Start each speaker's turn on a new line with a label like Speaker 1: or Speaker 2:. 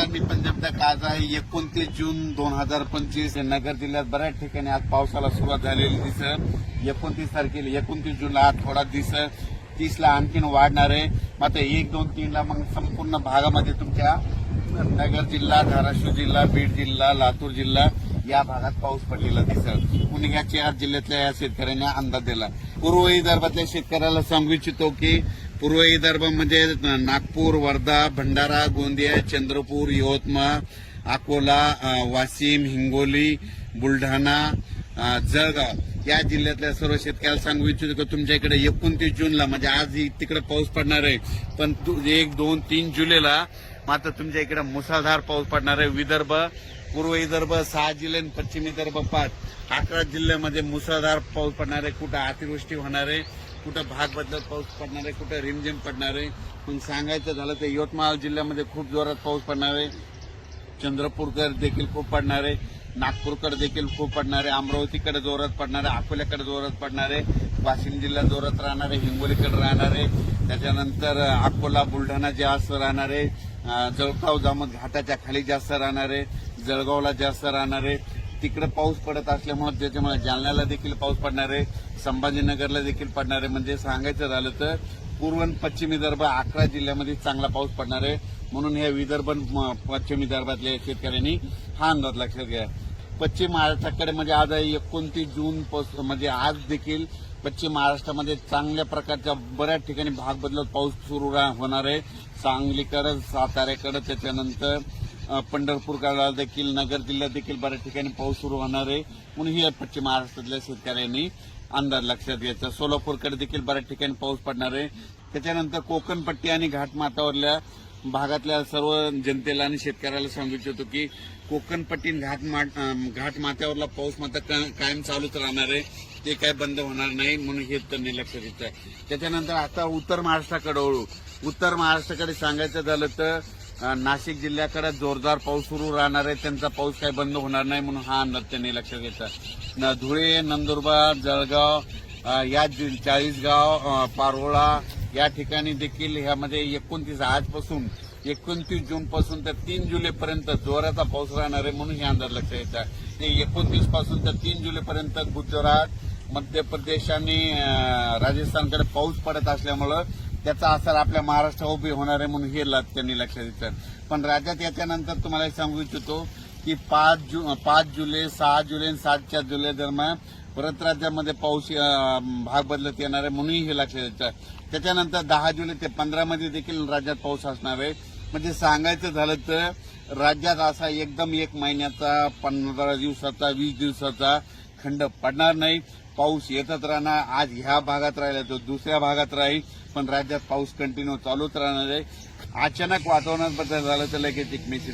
Speaker 1: नमस्कार, मी पंजाबतक. आज आहे 29 जून 2025. नगर जिल्ह्यात बऱ्याच ठिकाणी आज पावसाला सुरुवात झालेली दिसत. 29 तारखेला 29 जूनला आज थोडा दिसत, 30ला आणखीन वाढणार आहे. मात्र 1, 2, 3ला मग संपूर्ण भागामध्ये तुमच्या नगर जिल्हा, धाराशिव जिल्हा, बीड जिल्हा, लातूर जिल्हा या भागात पाऊस पडलेला दिसत. म्हणून या 4 जिल्ह्यातल्या या शेतकऱ्यांनी अंदाज दिला. पूर्व विदर्भातल्या शेतकऱ्याला सांगू इच्छितो की पूर्व विदर्भ म्हणजे नागपूर, वर्धा, भंडारा, गोंदिया, चंद्रपूर, यवतमाळ, अकोला, वाशिम, हिंगोली, बुलढाणा, जळगाव या जिल्ह्यातल्या सर्व शेतकऱ्याला सांगू इच्छितो की तुमच्या इकडे 29 जूनला म्हणजे आज तिकडे पाऊस पडणार आहे. पण 1, 2, 3 जुलैला मात्र तुमच्या इकडे मुसळधार पाऊस पडणार आहे. विदर्भ, पूर्व विदर्भ 6 जिल्हे, पश्चिम विदर्भ 5, 11 जिल्ह्यामध्ये मुसळधार पाऊस पडणार आहे. कुठं अतिवृष्टी होणार आहे, कुठं भाग बदलत पाऊस पडणार आहे, कुठं रिमझिम पडणार आहे. पण सांगायचं झालं तर यवतमाळ जिल्ह्यामध्ये खूप जोरात पाऊस पडणार आहे. चंद्रपूरकर देखील खूप पडणार आहे. नागपूरकडे देखील खूप पडणार आहे. अमरावतीकडे जोरात पडणार आहे. अकोल्याकडे जोरात पडणार आहे. वाशिम जिल्ह्यात जोरात राहणार आहे. हिंगोलीकडे राहणार आहे. त्याच्यानंतर अकोला, बुलढाणा जास्त राहणार आहे. जळगाव, जामोद घाटाच्या खाली जास्त राहणार आहे. जळगावला जास्त राहणार आहे. तिकडे पाऊस पडत असल्यामुळे त्याच्यामुळे जालन्याला देखील पाऊस पडणार आहे. संभाजीनगरला देखील पडणार आहे. म्हणजे सांगायचं झालं तर पूर्व आणि पश्चिम विदर्भ 11 जिल्ह्यामध्ये चांगला पाऊस पडणार आहे. म्हणून या विदर्भ पश्चिम विदर्भातल्या शेतकऱ्यांनी हा अंदाज लक्षात घ्या. पश्चिम महाराष्ट्राकडे म्हणजे आज 29 जून म्हणजे आज देखील पश्चिम महाराष्ट्रामध्ये चांगल्या प्रकारच्या बऱ्याच ठिकाणी भाग बदलत पाऊस सुरू होणार आहे. सांगलीकडे, साताऱ्याकडे, त्याच्यानंतर पंढरपूरकडे देखील, नगर जिल्ह्यात देखील बऱ्याच ठिकाणी पाऊस सुरू होणार आहे. म्हणून ही पश्चिम महाराष्ट्रातल्या शेतकऱ्यांनी अंदाज लक्षात घ्यायचा. सोलापूरकडे देखील बऱ्याच ठिकाणी पाऊस पडणार आहे. त्याच्यानंतर कोकणपट्टी आणि घाटमाथ्यावरल्या भागातल्या सर्व जनतेला आणि शेतकऱ्याला सांगू इच्छितो की कोकणपट्टी घाटमाथ्यावरला पाऊस मात्र कायम चालूच राहणार आहे. ते काय बंद होणार नाही. म्हणून हे त्यांनी लक्षात घ्यायचं आहे. त्याच्यानंतर आता उत्तर महाराष्ट्राकडे वळू. उत्तर महाराष्ट्राकडे सांगायचं झालं तर नाशिक जिल्ह्याकडे जोरदार पाऊस सुरू राहणार आहे. त्यांचा पाऊस काही बंद होणार नाही. म्हणून हा अंदाज त्यांनी लक्षात घ्यायचा. धुळे, नंदुरबार, जळगाव या 40गाव, पारोळा या ठिकाणी देखील ह्यामध्ये 29 आजपासून 29 जून पासून तर 3 जुलैपर्यंत जोराचा पाऊस राहणार आहे. म्हणून हे अंदाज लक्षात घ्यायचा. ते 29 पासून तर 3 जुलैपर्यंत गुजरात, मध्य प्रदेश आणि राजस्थानकडे पाऊस पडत असल्यामुळं त्याचा असर आपल्या महाराष्ट्रावर उभी होणार आहे. म्हणून हे त्यांनी लक्षात घ्यायचं. पण राज्यात याच्यानंतर तुम्हाला सांगू इच्छितो की 5 जुलै, 6 जुलै आणि 7 जुलै दरम्यान परत राज्यामध्ये पाऊस भाग बदलत येणार आहे. म्हणून हे लक्षात घ्यायचं. त्याच्यानंतर 10 जुलै ते 15 मध्ये देखील राज्यात पाऊस असणार आहे. म्हणजे सांगायचं झालं तर राज्यात असा एकदम 1 महिन्याचा, 15 दिवसाचा, 20 दिवसाचा खंड पडणार नाही. पाऊस येतच राहणार. आज ह्या भागात राहिला तर दुसऱ्या भागात राहील. पण राज्यात पाऊस कंटिन्यू चालूच राहणार आहे. अचानक वातावरणात बदल झाला तर लगेच एक मेसेज